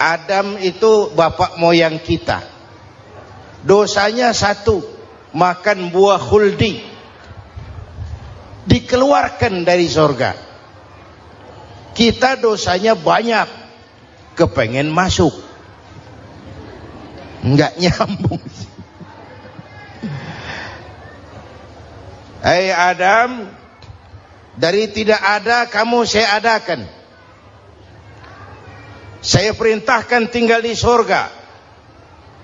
Adam itu bapak moyang kita. Dosanya satu, makan buah khuldi, dikeluarkan dari surga. Kita dosanya banyak, kepengen masuk, nggak nyambung. Hai Adam, dari tidak ada kamu saya adakan. Saya perintahkan tinggal di surga.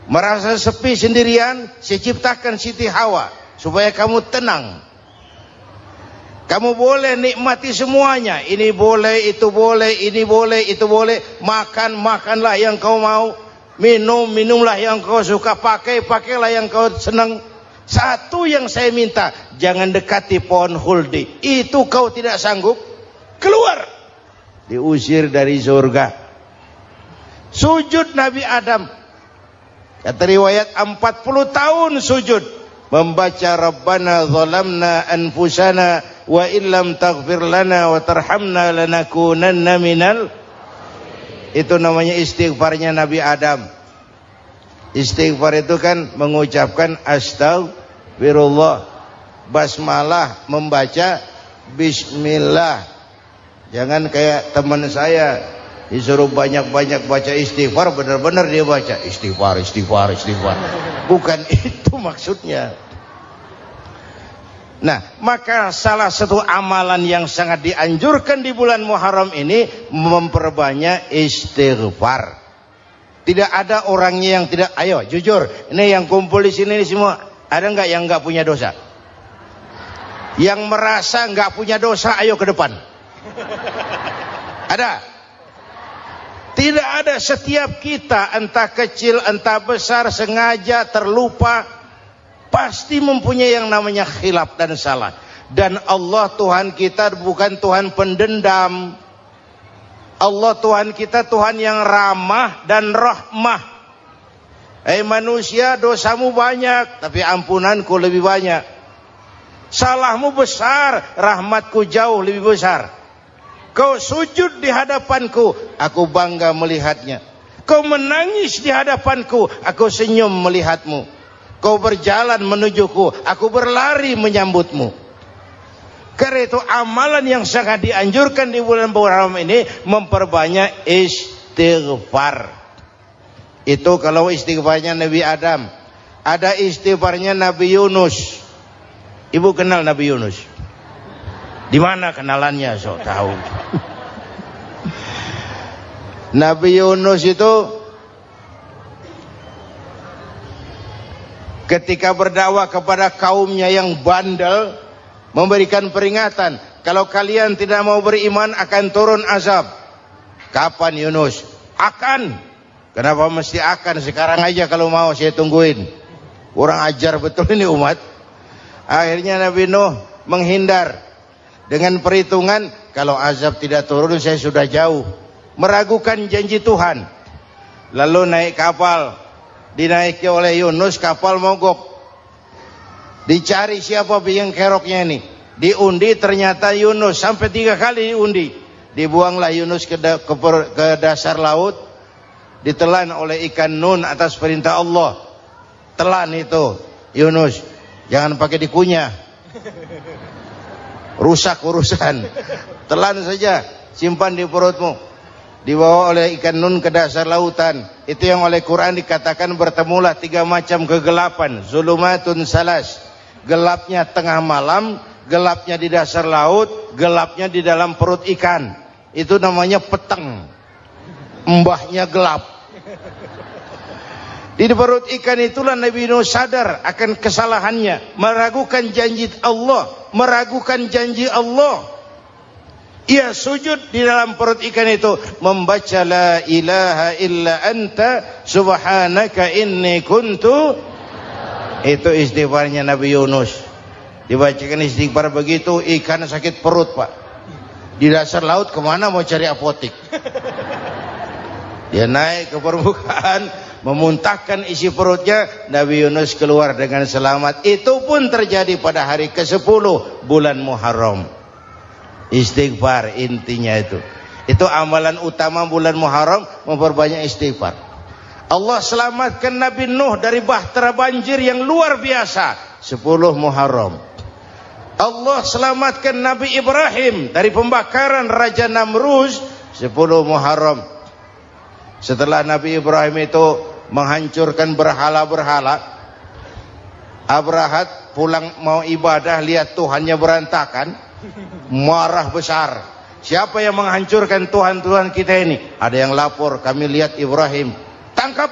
Merasa sepi sendirian, saya ciptakan Siti Hawa supaya kamu tenang. Kamu boleh nikmati semuanya. Ini boleh, itu boleh, ini boleh, itu boleh. Makan, makanlah yang kau mau. Minum, minumlah yang kau suka. Pakai, pakailah yang kau senang. Satu yang saya minta, jangan dekati pohon khuldi. Itu kau tidak sanggup, keluar. Diusir dari surga. Sujud Nabi Adam. Kata riwayat 40 tahun sujud. Membaca Rabbana zalamna anfusana wa illam taghfir lana wa tarhamna lanakunanna minal. Itu namanya istighfarnya Nabi Adam. Istighfar itu kan mengucapkan astagfirullah, basmalah, membaca bismillah. Jangan kayak teman saya disuruh banyak-banyak baca istighfar, benar-benar dia baca istighfar, istighfar, istighfar. Bukan itu maksudnya. Nah, maka salah satu amalan yang sangat dianjurkan di bulan Muharram ini memperbanyak istighfar. Tidak ada orangnya yang tidak. Ayo jujur, ini yang kumpul di sini ini semua, ada nggak yang nggak punya dosa? Yang merasa nggak punya dosa, ayo ke depan. Ada? Tidak ada. Setiap kita, entah kecil entah besar, sengaja terlupa, pasti mempunyai yang namanya khilaf dan salah. Dan Allah Tuhan kita bukan Tuhan pendendam. Allah Tuhan kita Tuhan yang ramah dan rahmah. Manusia, dosamu banyak, tapi ampunanku lebih banyak. Salahmu besar, rahmatku jauh lebih besar. Kau sujud di hadapanku, aku bangga melihatnya. Kau menangis di hadapanku, aku senyum melihatmu. Kau berjalan menujuku, aku berlari menyambutmu. Karena itu amalan yang sangat dianjurkan di bulan Muharram ini memperbanyak istighfar. Itu kalau istighfarnya Nabi Adam. Ada istighfarnya Nabi Yunus. Ibu kenal Nabi Yunus? Di mana kenalannya? So tahu. Nabi Yunus itu ketika berdakwah kepada kaumnya yang bandel, memberikan peringatan, kalau kalian tidak mau beriman akan turun azab. Kapan Yunus? Akan. Kenapa mesti akan? Sekarang aja kalau mau, saya tungguin. Kurang ajar betul ini umat. Akhirnya Nabi Nuh menghindar dengan perhitungan, kalau azab tidak turun saya sudah jauh. Meragukan janji Tuhan. Lalu naik kapal, dinaiki oleh Yunus, kapal mogok. Dicari siapa biang keroknya ini. Diundi, ternyata Yunus. Sampai 3 kali diundi. Dibuanglah Yunus ke dasar laut. Ditelan oleh ikan nun atas perintah Allah. Telan itu Yunus. Jangan pakai dikunyah, rusak urusan. Telan saja, simpan di perutmu. Dibawa oleh ikan nun ke dasar lautan. Itu yang oleh Quran dikatakan bertemulah 3 macam kegelapan. Zulumatun salas. Gelapnya tengah malam, gelapnya di dasar laut, gelapnya di dalam perut ikan. Itu namanya peteng. Mbahnya gelap. Di perut ikan itulah Nabi Nuh sadar akan kesalahannya, meragukan janji Allah, meragukan janji Allah. Ia sujud di dalam perut ikan itu, membaca la ilaha illa anta subhanaka inni kuntu. Itu istighfarnya Nabi Yunus. Dibacakan istighfar begitu, ikan sakit perut pak. Di dasar laut kemana mau cari apotik? Dia naik ke permukaan, memuntahkan isi perutnya. Nabi Yunus keluar dengan selamat. Itu pun terjadi pada hari ke-10 bulan Muharram. Istighfar intinya itu. Itu amalan utama bulan Muharram, memperbanyak istighfar. Allah selamatkan Nabi Nuh dari bahtera banjir yang luar biasa, 10 Muharram. Allah selamatkan Nabi Ibrahim dari pembakaran Raja Namruz, 10 Muharram. Setelah Nabi Ibrahim itu menghancurkan berhala-berhala, Abrahat pulang mau ibadah, lihat Tuhannya berantakan, marah besar. Siapa yang menghancurkan Tuhan-Tuhan kita ini? Ada yang lapor, kami lihat Ibrahim. Tangkap.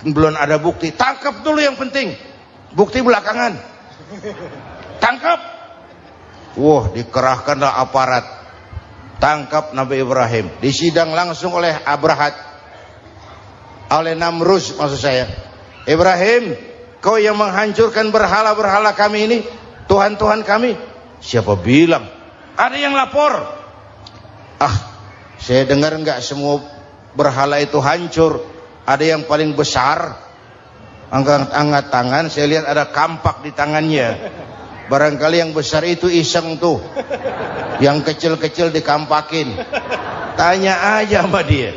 Belum ada bukti. Tangkap dulu yang penting. Bukti belakangan. Tangkap. Wah, dikerahkanlah aparat. Tangkap Nabi Ibrahim. Disidang langsung oleh Abrahat. Oleh Namruz maksud saya. Ibrahim, kau yang menghancurkan berhala-berhala kami ini, Tuhan-Tuhan kami. Siapa bilang? Ada yang lapor. Saya dengar enggak semua berhala itu hancur. Ada yang paling besar, angkat tangan, saya lihat ada kampak di tangannya. Barangkali yang besar itu iseng tuh, yang kecil-kecil dikampakin. Tanya aja sama dia,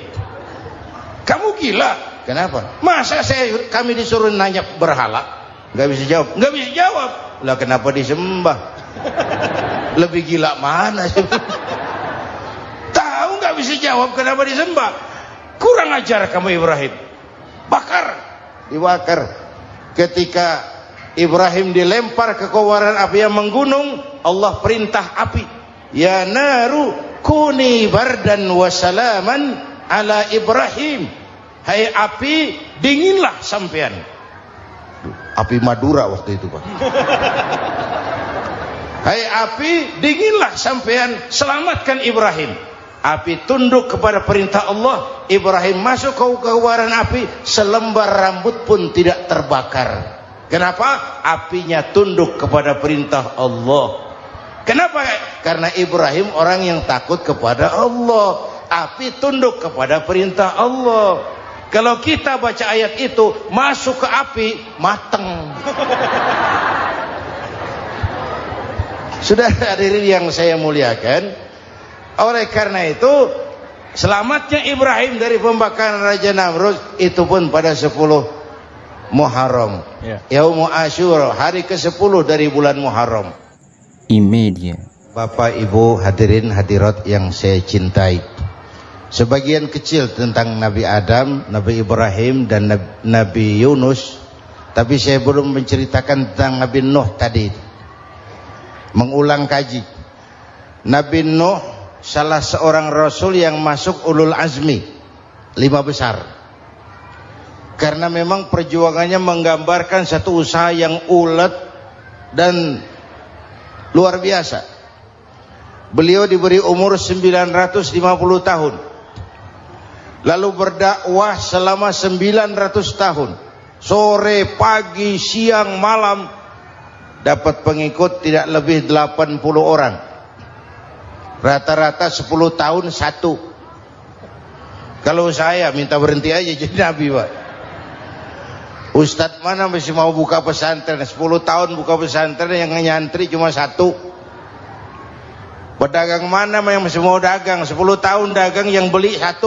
kamu gila? Kenapa? Masa kami disuruh nanya berhala? Nggak bisa jawab. Nggak bisa jawab. Lah kenapa disembah? Lebih gila mana sih? Tahu nggak bisa jawab kenapa disembah? Kurang ajar kamu Ibrahim. Bakar, dibakar. Ketika Ibrahim dilempar ke kobaran api yang menggunung, Allah perintah api, ya naru kuni bardan wa salaman ala Ibrahim. Hai api, dinginlah sampean. Api Madura waktu itu, Pak. Hai api, dinginlah sampean, selamatkan Ibrahim. Api tunduk kepada perintah Allah. Ibrahim masuk ke kobaran api, selembar rambut pun tidak terbakar. Kenapa? Apinya tunduk kepada perintah Allah. Kenapa? Karena Ibrahim orang yang takut kepada Allah. Api tunduk kepada perintah Allah. Kalau kita baca ayat itu, masuk ke api, mateng. Sudah hadirin yang saya muliakan, oleh karena itu selamatnya Ibrahim dari pembakaran Raja Namruz itu pun pada 10 Muharram, Yaumul Asyura, hari ke-10 dari bulan Muharram. Imedia. Bapak Ibu hadirin hadirat yang saya cintai, sebagian kecil tentang Nabi Adam, Nabi Ibrahim dan Nabi Yunus, tapi saya belum menceritakan tentang Nabi Nuh tadi. Mengulang kaji. Nabi Nuh salah seorang rasul yang masuk ulul azmi, 5 besar. Karena memang perjuangannya menggambarkan satu usaha yang ulet dan luar biasa. Beliau diberi umur 950 tahun. Lalu berdakwah selama 900 tahun. Sore, pagi, siang, malam, dapat pengikut tidak lebih 80 orang. Rata-rata 10 tahun satu. Kalau saya minta berhenti aja jadi nabi, Pak. Ustadz mana masih mau buka pesantren? 10 tahun buka pesantren, yang nyantri cuma 1. Pedagang mana yang masih mau dagang? 10 tahun dagang, yang beli 1.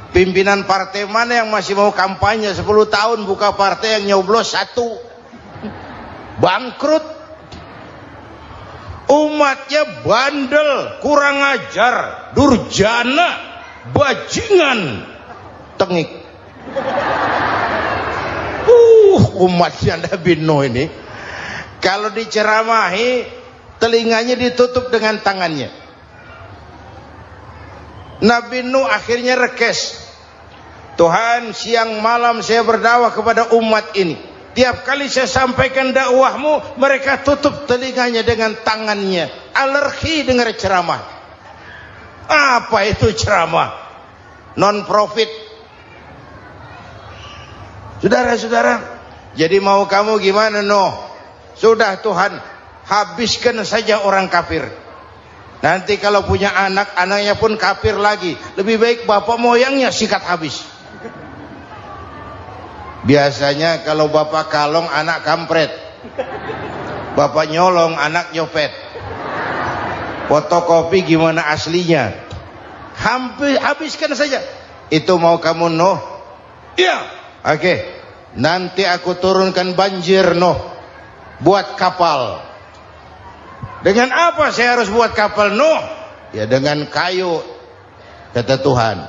Pimpinan partai mana yang masih mau kampanye? 10 tahun buka partai, yang nyoblos 1. Bangkrut. Umatnya bandel, kurang ajar, durjana, bajingan, tengik. Umatnya Nabi Nuh ini kalau diceramahi, telinganya ditutup dengan tangannya. Nabi Nuh akhirnya rekes. Tuhan, siang malam saya berdakwah kepada umat ini. Tiap kali saya sampaikan dakwahmu, mereka tutup telinganya dengan tangannya. Alergi dengar ceramah. Apa itu ceramah? Non profit. Saudara-saudara, jadi mau kamu gimana, Nuh? Sudah Tuhan, habiskan saja orang kafir. Nanti kalau punya anak, anaknya pun kafir lagi. Lebih baik bapak moyangnya sikat habis. Biasanya kalau bapak kalong, anak kampret. Bapak nyolong, anak nyopet. Fotokopi gimana aslinya? Habiskan saja. Itu mau kamu Nuh? Iya. Oke. Nanti aku turunkan banjir Nuh. Buat kapal. Dengan apa saya harus buat kapal Nuh? Ya dengan kayu, kata Tuhan.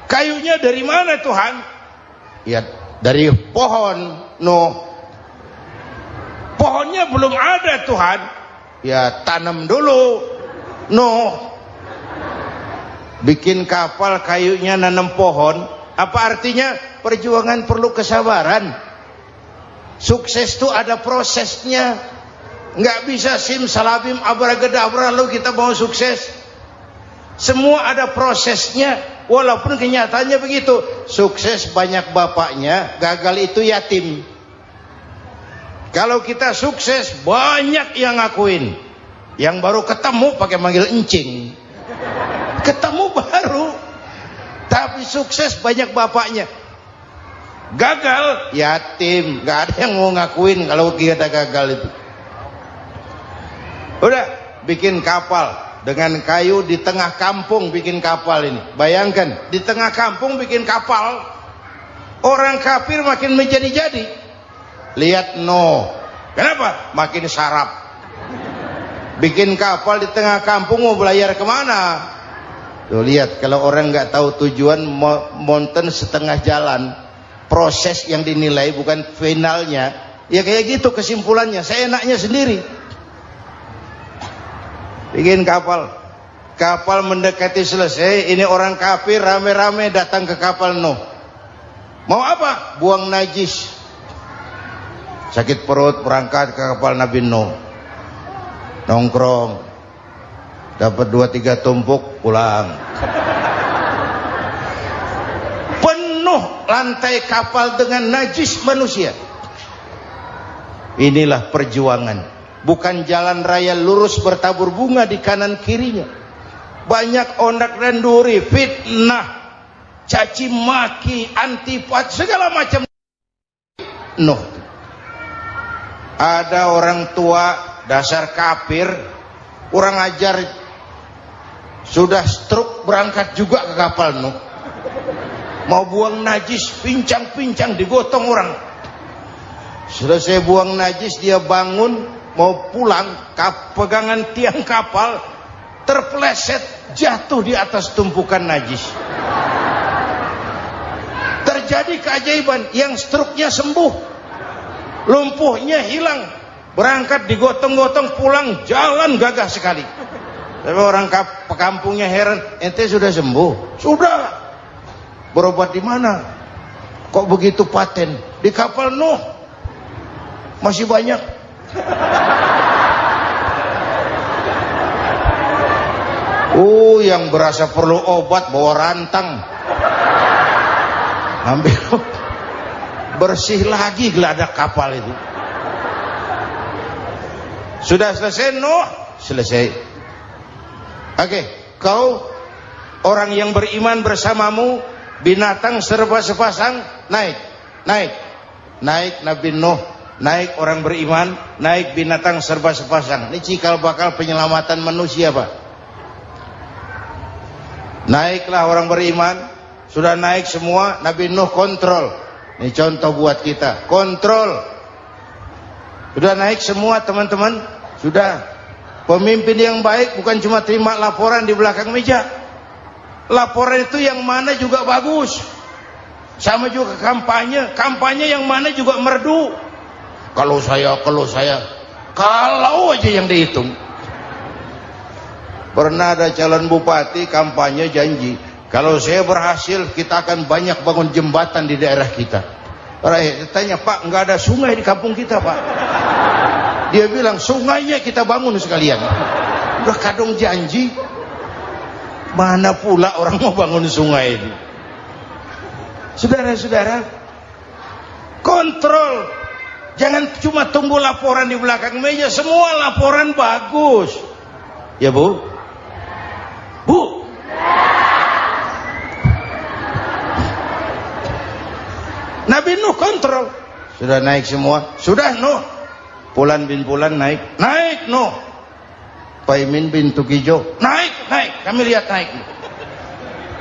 Kayunya dari mana Tuhan? Ya dari pohon Nuh. Pohonnya belum ada Tuhan. Ya tanam dulu Nuh. Bikin kapal kayunya nanam pohon. Apa artinya? Perjuangan perlu kesabaran. Sukses itu ada prosesnya. Nggak bisa simsalabim abracadabra lalu kita mau sukses. Semua ada prosesnya. Walaupun kenyataannya begitu. Sukses banyak bapaknya, gagal itu yatim. Kalau kita sukses banyak yang ngakuin. Yang baru ketemu pakai manggil encing. Ketemu baru. Tapi sukses banyak bapaknya. Gagal yatim, nggak ada yang mau ngakuin kalau kita gagal itu. Udah bikin kapal dengan kayu di tengah kampung, bikin kapal ini. Bayangkan di tengah kampung bikin kapal, orang kafir makin menjadi-jadi. Lihat Nuh, kenapa? Makin sarap. Bikin kapal di tengah kampung mau belayar kemana? Tuh lihat, kalau orang nggak tahu tujuan, mountain setengah jalan. Proses yang dinilai bukan finalnya. Ya kayak gitu kesimpulannya. Saya enaknya sendiri. Bikin kapal. Kapal mendekati selesai. Ini orang kafir rame-rame datang ke kapal Nuh. Mau apa? Buang najis. Sakit perut berangkat ke kapal Nabi Nuh. Nongkrong. Dapat 2-3 tumpuk pulang. Lantai kapal dengan najis manusia. Inilah perjuangan. Bukan jalan raya lurus bertabur bunga di kanan kirinya. Banyak ondak dan duri, fitnah, caci maki, antipat, segala macam. Nuh. Ada orang tua dasar kafir, kurang ajar, sudah stroke berangkat juga ke kapal Nuh. Mau buang najis, pincang-pincang digotong orang. Selesai buang najis, dia bangun mau pulang, pegangan tiang kapal terpeleset, jatuh di atas tumpukan najis. Terjadi keajaiban, yang struknya sembuh, lumpuhnya hilang, berangkat digotong-gotong pulang, jalan gagah sekali. Tapi orang kampungnya heran, ente sudah sembuh? Sudah. Berobat di mana? Kok begitu paten? Di kapal Nuh. Masih banyak. Yang berasa perlu obat bawa rantang. Ambil bersih lagi geladak kapal itu. Sudah selesai Nuh? Selesai. Oke, kau orang yang beriman bersamamu, binatang serba sepasang, naik Nabi Nuh, naik orang beriman, naik binatang serba sepasang. Ini cikal bakal penyelamatan manusia, Pak. Naiklah orang beriman, sudah naik semua, Nabi Nuh kontrol. Ini contoh buat kita, kontrol. Sudah naik semua teman-teman, sudah. Pemimpin yang baik bukan cuma terima laporan di belakang meja. Laporan itu yang mana juga bagus. Sama juga kampanye yang mana juga merdu. Kalau aja yang dihitung. Pernah ada calon bupati kampanye janji, kalau saya berhasil kita akan banyak bangun jembatan di daerah kita. Rakyat tanya, Pak, nggak ada sungai di kampung kita, Pak. Dia bilang, sungainya kita bangun sekalian. Udah kadung janji. Mana pula orang mau bangun sungai ini? Saudara-saudara, kontrol. Jangan cuma tunggu laporan di belakang meja. Semua laporan bagus. Ya Bu? Bu? Nabi Nuh kontrol. Sudah naik semua? Sudah Nuh. Pulan bin Pulan naik. Naik Nuh. Paimin bintu Kijo. Naik, kami lihat naik.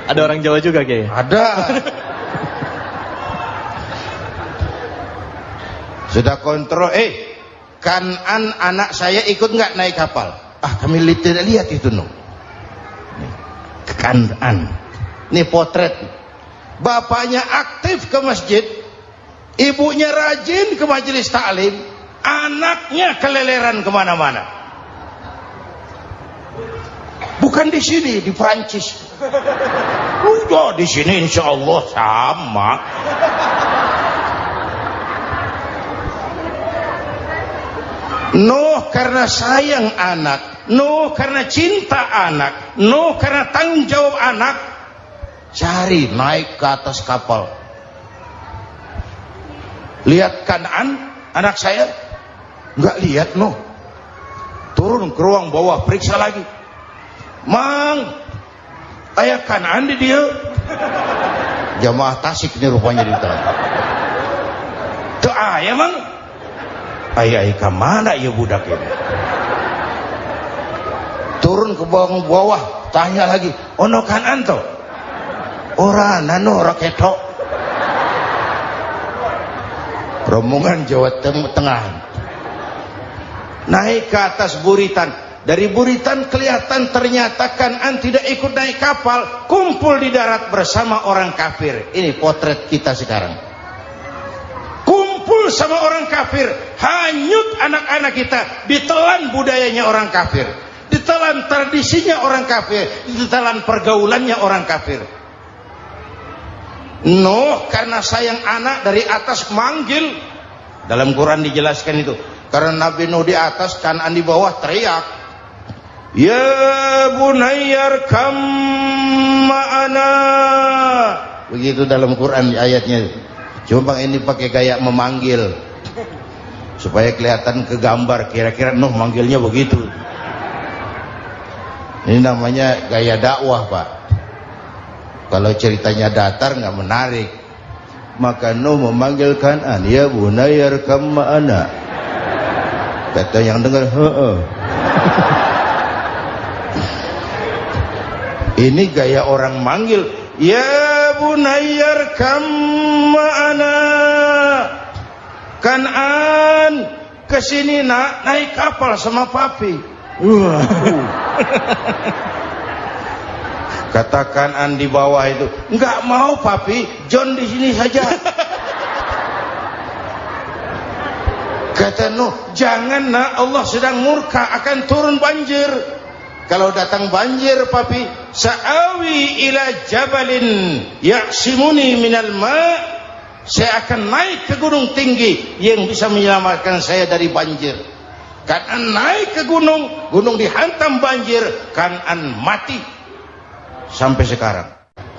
Ada orang Jawa juga Kiai? Ada. Sudah kontrol, Kan'an anak saya ikut nggak naik kapal? Kami tidak lihat itu no. Kan'an. Ini potret. Bapaknya aktif ke masjid, ibunya rajin ke majelis taklim, anaknya keleleran kemana-mana. Bukan di sini, di Prancis. Udah di sini insya Allah sama. Nuh karena sayang anak, Nuh karena cinta anak, Nuh karena tanggung jawab anak, cari naik ke atas kapal. Lihat Kan'an, anak saya, nggak lihat Nuh. Turun ke ruang bawah, periksa lagi. Mang, ayah Kan'an di dia. Jamaah Tasik ini rupanya di dalam. Tuh ayah mang. Ayah ke mana ya budak ini? Turun ke bawah, tanya lagi. Ono Kan'an to? Ora nano raketo. Rombongan Jawa Tengah. Naik ke atas buritan. Dari buritan kelihatan ternyata Kan'an tidak ikut naik kapal, kumpul di darat bersama orang kafir. Ini potret kita sekarang. Kumpul sama orang kafir, hanyut anak-anak kita, ditelan budayanya orang kafir, ditelan tradisinya orang kafir, ditelan pergaulannya orang kafir. Nuh karena sayang anak dari atas manggil. Dalam Quran dijelaskan itu. Karena Nabi Nuh di atas, Kan'an di bawah, teriak. Ya bunayyar kam ma'ana. Begitu dalam Quran ayatnya. Cuma ini pakai gaya memanggil supaya kelihatan ke gambar, kira-kira Nuh manggilnya begitu. Ini namanya gaya dakwah, Pak. Kalau ceritanya datar nggak menarik. Maka Nuh memanggil Kan'an, ya bunayyar kam ma'ana. Kata yang dengar, ini gaya orang manggil. Ya bunayyar kam ma'ana. Kan'an, kesini nak, naik kapal sama papi. Kata Kan'an di bawah itu, enggak mau papi, John di sini saja. Kata Nuh, jangan nak, Allah sedang murka, akan turun banjir. Kalau datang banjir papi, sa'awi ila jabalin ya'simuni minal ma', saya akan naik ke gunung tinggi yang bisa menyelamatkan saya dari banjir. Kan'an naik ke gunung, gunung dihantam banjir, Kan'an mati sampai sekarang.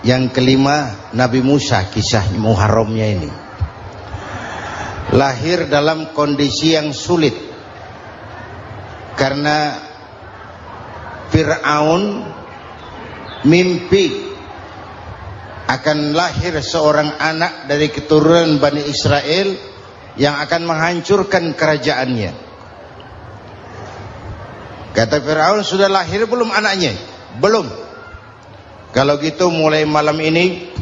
Yang kelima, Nabi Musa, kisah Muharramnya ini. Lahir dalam kondisi yang sulit karena Fir'aun mimpi akan lahir seorang anak dari keturunan Bani Israel yang akan menghancurkan kerajaannya. Kata Fir'aun, sudah lahir belum anaknya? Belum. Kalau gitu mulai malam ini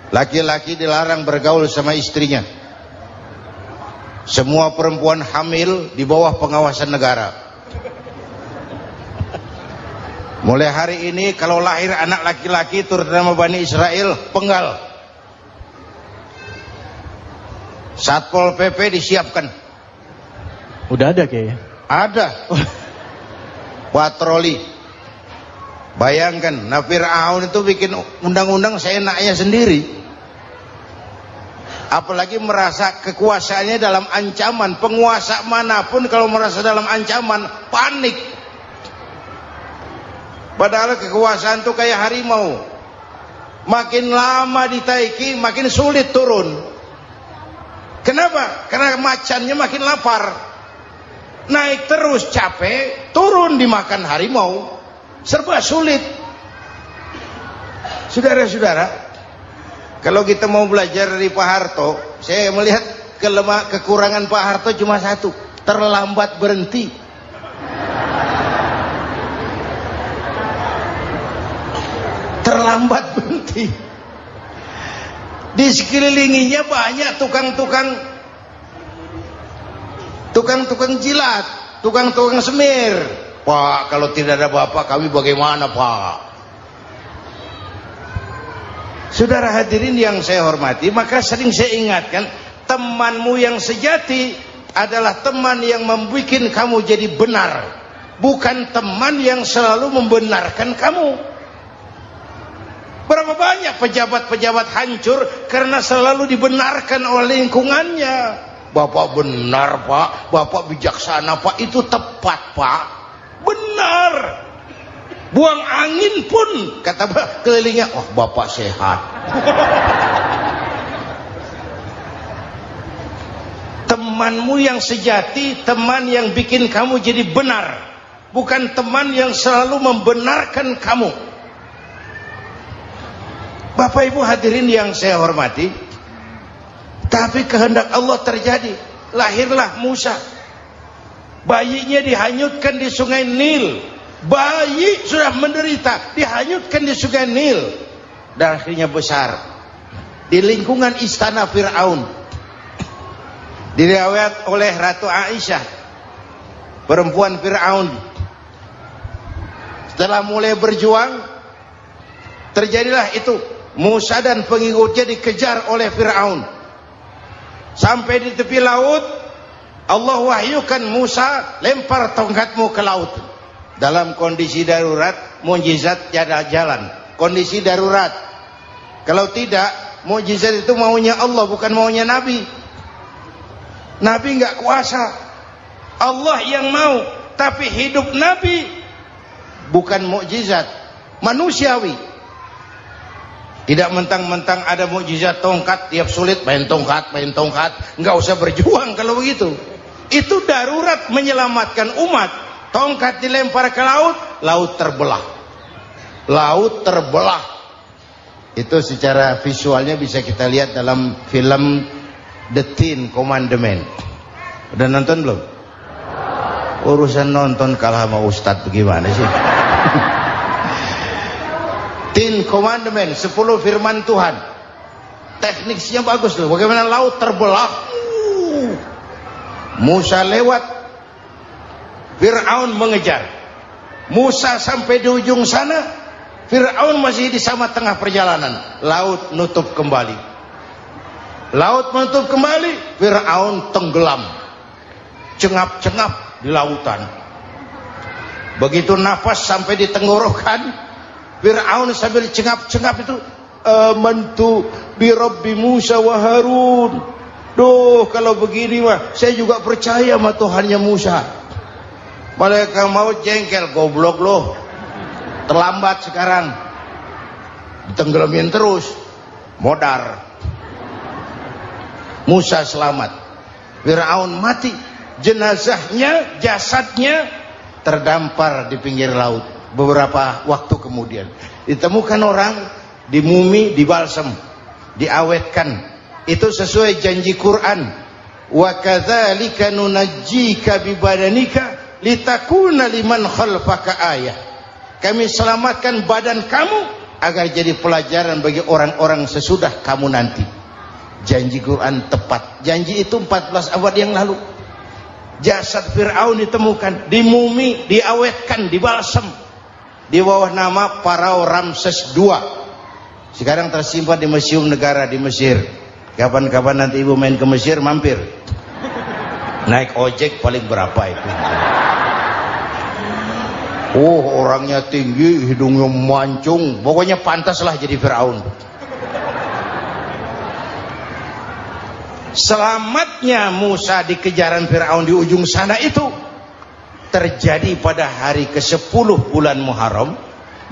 laki-laki dilarang bergaul sama istrinya. Semua perempuan hamil di bawah pengawasan negara. Mulai hari ini kalau lahir anak laki-laki terutama Bani Israel, penggal. Satpol PP disiapkan. Udah ada kayaknya. Ada. Patroli. Bayangkan, Fir'aun itu bikin undang-undang seenaknya sendiri. Apalagi merasa kekuasaannya dalam ancaman. Penguasa manapun kalau merasa dalam ancaman, panik. Padahal kekuasaan itu kayak harimau. Makin lama ditaiki, makin sulit turun. Kenapa? Karena macannya makin lapar. Naik terus capek, turun dimakan harimau. Serba sulit. Saudara-saudara, kalau kita mau belajar dari Pak Harto, saya melihat kekurangan Pak Harto cuma satu, terlambat berhenti. terlambat berhenti. Di sekelilinginya banyak tukang-tukang jilat, tukang-tukang semir. Pak, kalau tidak ada bapak kami bagaimana, Pak? Saudara hadirin yang saya hormati, maka sering saya ingatkan, temanmu yang sejati adalah teman yang membuat kamu jadi benar, bukan teman yang selalu membenarkan kamu. Berapa banyak pejabat-pejabat hancur karena selalu dibenarkan oleh lingkungannya. Bapak benar, Pak. Bapak bijaksana, Pak. Itu tepat, Pak. Benar. Buang angin pun kata kelilingnya, oh Bapak sehat. Temanmu yang sejati, teman yang bikin kamu jadi benar, bukan teman yang selalu membenarkan kamu. Bapak Ibu hadirin yang saya hormati, tapi kehendak Allah terjadi. Lahirlah Musa. Bayinya dihanyutkan di sungai Nil. Bayi sudah menderita, dihanyutkan di sungai Nil. Dan akhirnya besar di lingkungan istana Fir'aun. Diriwayat oleh Ratu Aisyah, perempuan Fir'aun, setelah mulai berjuang, terjadilah itu. Musa dan pengikutnya dikejar oleh Fir'aun. Sampai di tepi laut, Allah wahyukan Musa, lempar tongkatmu ke laut. Dalam kondisi darurat, mukjizat tiada jalan. Kondisi darurat. Kalau tidak, mukjizat itu maunya Allah, bukan maunya Nabi. Nabi nggak kuasa. Allah yang mau. Tapi hidup Nabi bukan mukjizat, manusiawi. Tidak mentang-mentang ada mukjizat tongkat, tiap sulit main tongkat, nggak usah berjuang kalau begitu. Itu darurat menyelamatkan umat. Tongkat dilempar ke laut, laut terbelah. Laut terbelah. Itu secara visualnya bisa kita lihat dalam film The Ten Commandments. Udah nonton belum? Urusan nonton kalah sama Ustadz bagaimana sih? Ten Commandments, 10 firman Tuhan. Tekniknya bagus loh. Bagaimana laut terbelah. Musa lewat, Fir'aun mengejar. Musa sampai di ujung sana, Fir'aun masih di sama tengah perjalanan. Laut nutup kembali. Laut menutup kembali, Fir'aun tenggelam. Cengap-cengap di lautan. Begitu nafas sampai di tenggorokan, Fir'aun sambil cengap-cengap itu, amantu bi Rabbi Musa wa Harun. Duh, kalau begini mah saya juga percaya sama Tuhannya Musa. Malaikat maut jengkel, goblok loh. Terlambat sekarang. Ditenggelamin terus. Modar. Musa selamat. Fir'aun mati. Jenazahnya, jasadnya terdampar di pinggir laut. Beberapa waktu kemudian ditemukan orang, dimumi, dibalsem, diawetkan. Itu sesuai janji Quran. Wa kadzalika nunajjika bi badanika litakuna liman khalfaka ayah. Kami selamatkan badan kamu agar jadi pelajaran bagi orang-orang sesudah kamu nanti. Janji Quran tepat. Janji itu 14 abad yang lalu. Jasad Fir'aun ditemukan, dimumi, diawetkan, dibalsem di bawah nama Farao Ramses II. Sekarang tersimpan di Museum Negara di Mesir. Kapan-kapan nanti ibu main ke Mesir, mampir. Naik ojek paling berapa itu? Oh, orangnya tinggi, hidungnya mancung, pokoknya pantaslah jadi Fir'aun. Selamatnya Musa di kejaran Fir'aun di ujung sana itu terjadi pada hari ke-10 bulan Muharram,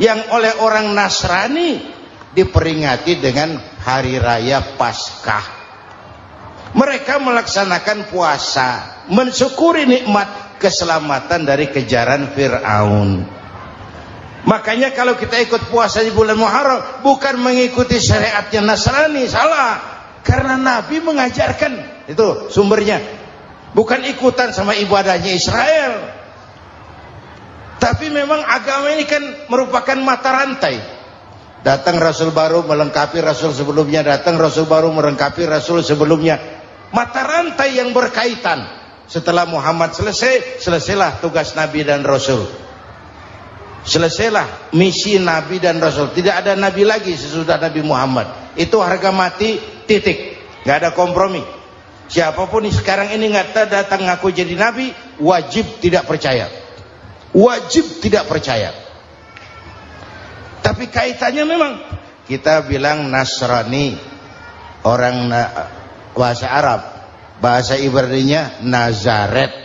yang oleh orang Nasrani diperingati dengan hari raya Paskah. Mereka melaksanakan puasa, mensyukuri nikmat keselamatan dari kejaran Fir'aun. Makanya kalau kita ikut puasa di bulan Muharram, bukan mengikuti syariatnya Nasrani, salah. Karena Nabi mengajarkan, itu sumbernya. Bukan ikutan sama ibadahnya Israel. Tapi memang agama ini kan merupakan mata rantai. Datang Rasul baru melengkapi Rasul sebelumnya, datang Rasul baru melengkapi Rasul sebelumnya. Mata rantai yang berkaitan. Setelah Muhammad selesai, selesailah tugas Nabi dan Rasul. Selesailah misi Nabi dan Rasul. Tidak ada Nabi lagi sesudah Nabi Muhammad. Itu harga mati, titik. Gak ada kompromi. Siapapun sekarang ini nggak datang ngaku jadi Nabi, wajib tidak percaya. Wajib tidak percaya. Tapi kaitannya memang kita bilang Nasrani, orang bahasa Arab, bahasa Ibraninya Nazaret,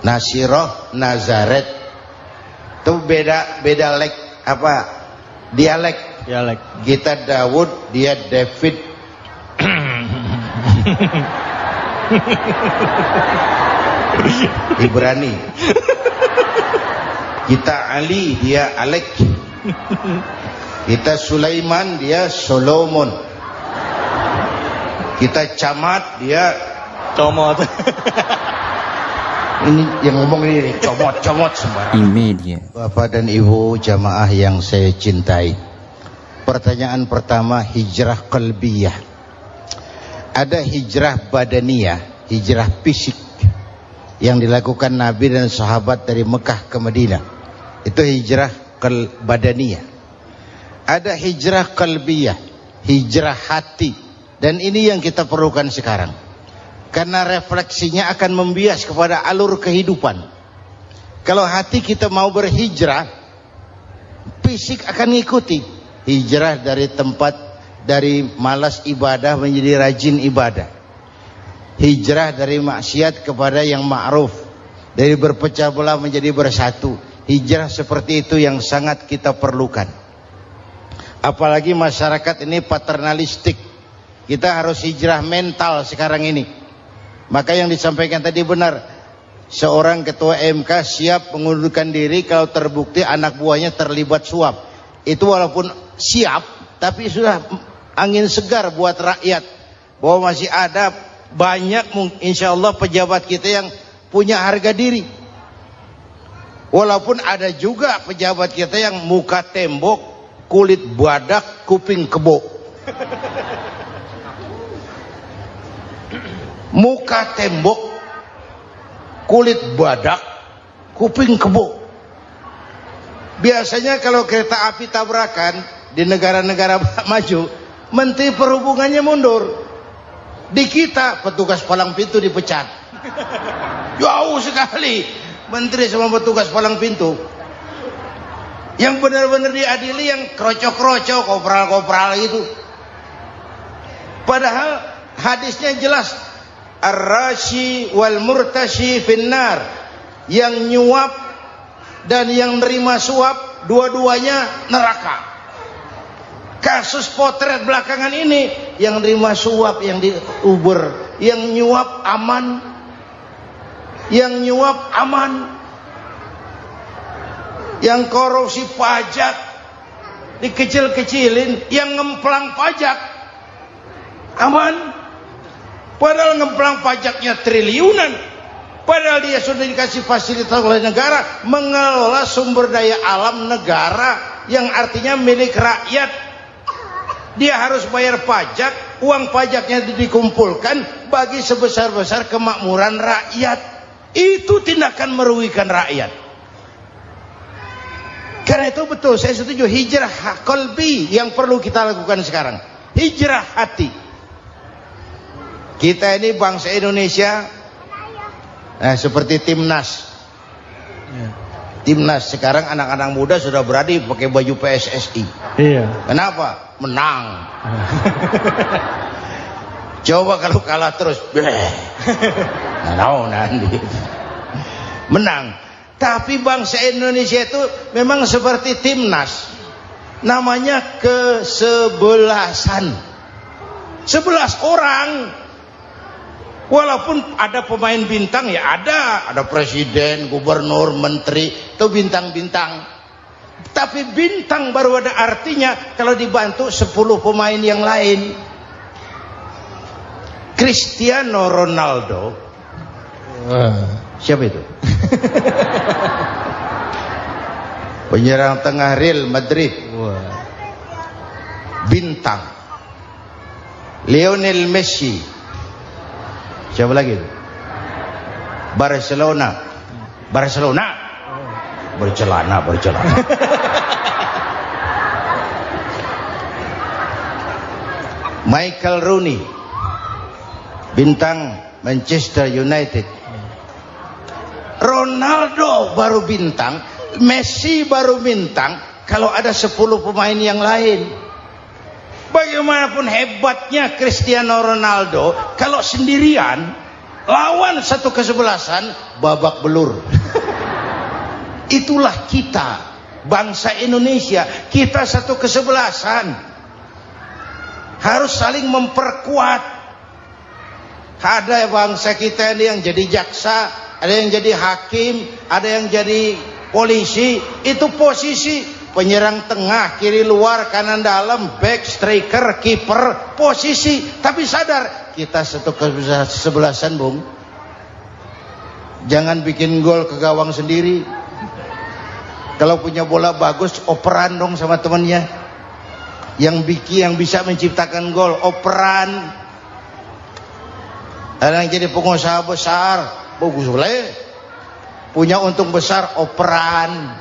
Nasiroh, Nazaret. Itu beda dialek. Kita Daud, dia David. Ibrani. Kita Ali, dia Alek. Kita Sulaiman, dia Solomon. Kita Camat, dia Comot. ini yang ngomong ini comot sembarang. Imedia. Bapak dan Ibu jamaah yang saya cintai, pertanyaan pertama, hijrah qalbiyah. Ada hijrah badaniyah, hijrah fisik yang dilakukan Nabi dan sahabat dari Mekah ke Madinah. Itu hijrah badaniyah. Ada hijrah qalbiyah, hijrah hati. Dan ini yang kita perlukan sekarang. Karena refleksinya akan membias kepada alur kehidupan. Kalau hati kita mau berhijrah, fisik akan mengikuti. Hijrah dari tempat, dari malas ibadah menjadi rajin ibadah. Hijrah dari maksiat kepada yang ma'ruf, dari berpecah belah menjadi bersatu. Hijrah seperti itu yang sangat kita perlukan. Apalagi masyarakat ini paternalistik. Kita harus hijrah mental sekarang ini. Maka yang disampaikan tadi benar. Seorang ketua MK siap mengundurkan diri kalau terbukti anak buahnya terlibat suap. Itu walaupun siap, tapi sudah angin segar buat rakyat. Bahwa masih ada banyak insya Allah pejabat kita yang punya harga diri. Walaupun ada juga pejabat kita yang muka tembok, kulit badak, kuping kebo. Muka tembok, kulit badak, kuping kebo. Biasanya kalau kereta api tabrakan di negara-negara maju, Menteri Perhubungannya mundur. Di kita petugas palang pintu dipecat. Jauh sekali menteri sama petugas palang pintu. Yang benar-benar diadili yang krocok-krocok, kopral-kopral gitu. Padahal hadisnya jelas, ar-rashi wal murtashi finnar. Yang nyuap dan yang nerima suap, dua-duanya neraka. Kasus potret belakangan ini, yang nerima suap, yang diuber, yang nyuap aman, yang nyuap aman, yang korupsi pajak dikecil-kecilin, yang ngemplang pajak aman. Padahal ngemplang pajaknya triliunan, padahal dia sudah dikasih fasilitas oleh negara mengelola sumber daya alam negara yang artinya milik rakyat. Dia harus bayar pajak, uang pajaknya dikumpulkan bagi sebesar-besar kemakmuran rakyat. Itu tindakan merugikan rakyat. Karena itu betul, saya setuju, hijrah qalbi yang perlu kita lakukan sekarang. Hijrah hati. Kita ini bangsa Indonesia, seperti timnas. Timnas sekarang anak-anak muda sudah berani pakai baju PSSI. Iya. Kenapa? Menang. Coba kalau kalah terus, nanti menang. Tapi bangsa Indonesia itu memang seperti timnas, namanya kesebelasan. 11 orang. Walaupun ada pemain bintang, ya ada presiden, gubernur, menteri, itu bintang-bintang. Tapi bintang baru ada artinya kalau dibantu 10 pemain yang lain. Cristiano Ronaldo, siapa itu? Penyerang tengah Real Madrid, Wah. bintang. Lionel Messi. Siapa lagi? Barcelona. Bercelana. Michael Rooney, bintang Manchester United. Ronaldo baru bintang, Messi baru bintang kalau ada 10 pemain yang lain. Bagaimanapun hebatnya Cristiano Ronaldo, kalau sendirian lawan satu kesebelasan, babak belur. Itulah kita, bangsa Indonesia. Kita satu kesebelasan, harus saling memperkuat. Ada bangsa kita ini yang jadi jaksa, ada yang jadi hakim, ada yang jadi polisi. Itu posisi penyerang tengah, kiri luar, kanan dalam, back, striker, kiper, posisi. Tapi sadar, kita satu kesebelasan, Bung. Jangan bikin gol ke gawang sendiri. Kalau punya bola bagus, operan dong sama temannya. Yang bisa menciptakan gol, operan. Ada yang jadi pengusaha besar, bagus boleh. Punya untung besar, operan.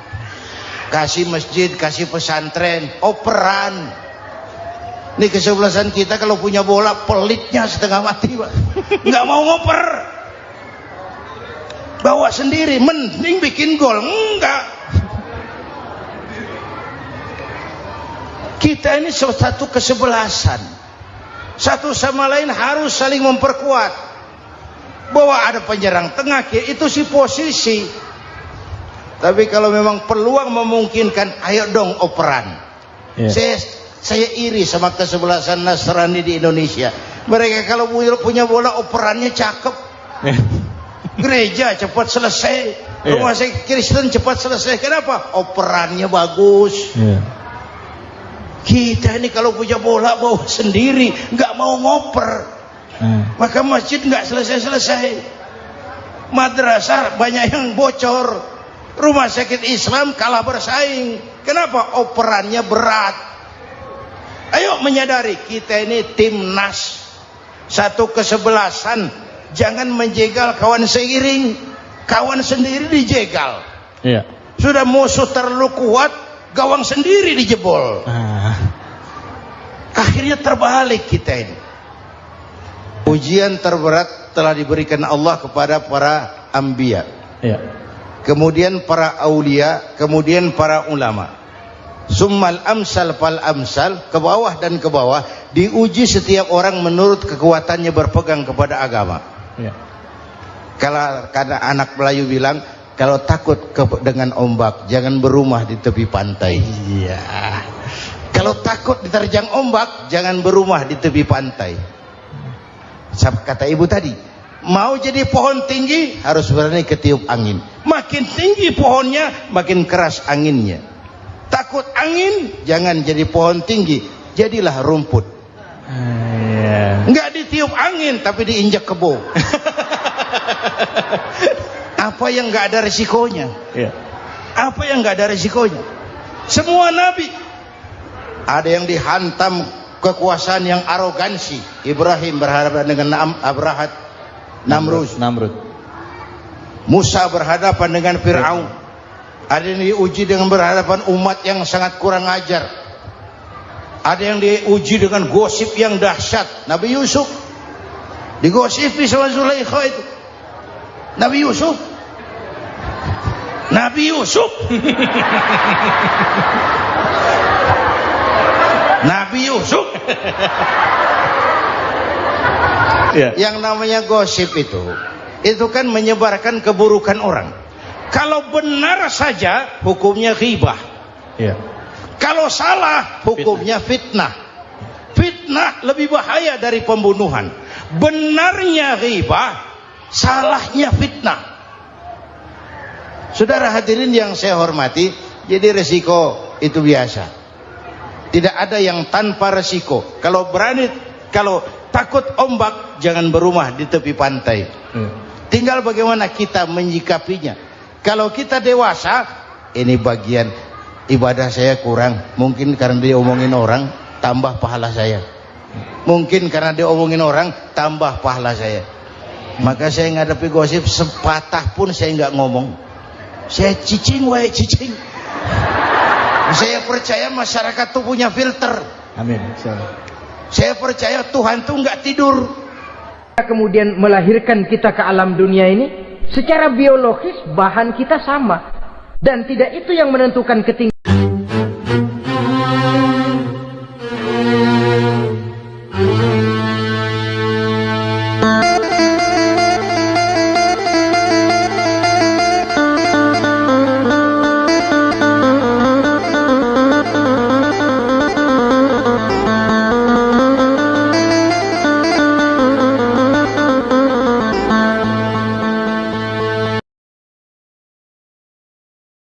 Kasih masjid, kasih pesantren, operan. Ini kesebelasan kita kalau punya bola, pelitnya setengah mati, Pak. Nggak mau ngoper. Bawa sendiri, mending bikin gol. Enggak. Kita ini satu kesebelasan. Satu sama lain harus saling memperkuat. Bahwa ada penyerang tengah, itu si posisi. Tapi kalau memang peluang memungkinkan, ayo dong operan. Saya iri sama kesebelasan Nasrani di Indonesia. Mereka kalau punya bola, operannya cakep. Gereja cepat selesai, rumah sakit Kristen cepat selesai. Kenapa? Operannya bagus. Kita ini kalau punya bola bawa sendiri, nggak mau ngoper. Maka masjid nggak selesai-selesai. Madrasah banyak yang bocor. Rumah sakit Islam kalah bersaing. Kenapa? Operannya berat. Ayo menyadari, kita ini timnas, satu kesebelasan. Jangan menjegal kawan seiring. Kawan sendiri dijegal. Sudah musuh terlalu kuat, gawang sendiri dijebol. Akhirnya terbalik kita ini. Ujian terberat telah diberikan Allah kepada para anbiya. Kemudian para aulia, kemudian para ulama. Summal amsal fal amsal, ke bawah dan ke bawah, diuji setiap orang menurut kekuatannya berpegang kepada agama. Kalau karena anak Melayu bilang, kalau takut dengan ombak, jangan berumah di tepi pantai. Kalau takut diterjang ombak, jangan berumah di tepi pantai. Kata ibu tadi, mau jadi pohon tinggi harus berani ketiup angin. Makin tinggi pohonnya, makin keras anginnya. Takut angin, jangan jadi pohon tinggi, jadilah rumput. Nggak ditiup angin, tapi diinjak kebo. Apa yang nggak ada resikonya? Apa yang nggak ada resikonya? Semua nabi ada yang dihantam kekuasaan yang arogansi. Ibrahim berhadapan dengan Namrud. Musa berhadapan dengan Fir'aun. Ada yang diuji dengan berhadapan umat yang sangat kurang ajar. Ada yang diuji dengan gosip yang dahsyat. Nabi Yusuf digosipi sama Zulaikha itu. Nabi Yusuf Yang namanya gosip itu kan menyebarkan keburukan orang. Kalau benar saja hukumnya ghibah. Kalau salah hukumnya fitnah. Fitnah lebih bahaya dari pembunuhan. Benarnya ghibah, salahnya fitnah. Saudara hadirin yang saya hormati, jadi resiko itu biasa. Tidak ada yang tanpa resiko. Kalau takut ombak, jangan berumah di tepi pantai. Tinggal bagaimana kita menyikapinya. Kalau kita dewasa, ini bagian ibadah saya kurang. Mungkin karena dia omongin orang, tambah pahala saya. Mungkin karena dia omongin orang, tambah pahala saya. Maka saya ngadepi gosip sepatah pun saya nggak ngomong. Saya cicing wae cicing. Saya percaya masyarakat tuh punya filter. Amin. Saya percaya Tuhan tuh nggak tidur. Kemudian melahirkan kita ke alam dunia ini, secara biologis bahan kita sama, dan tidak itu yang menentukan ketinggian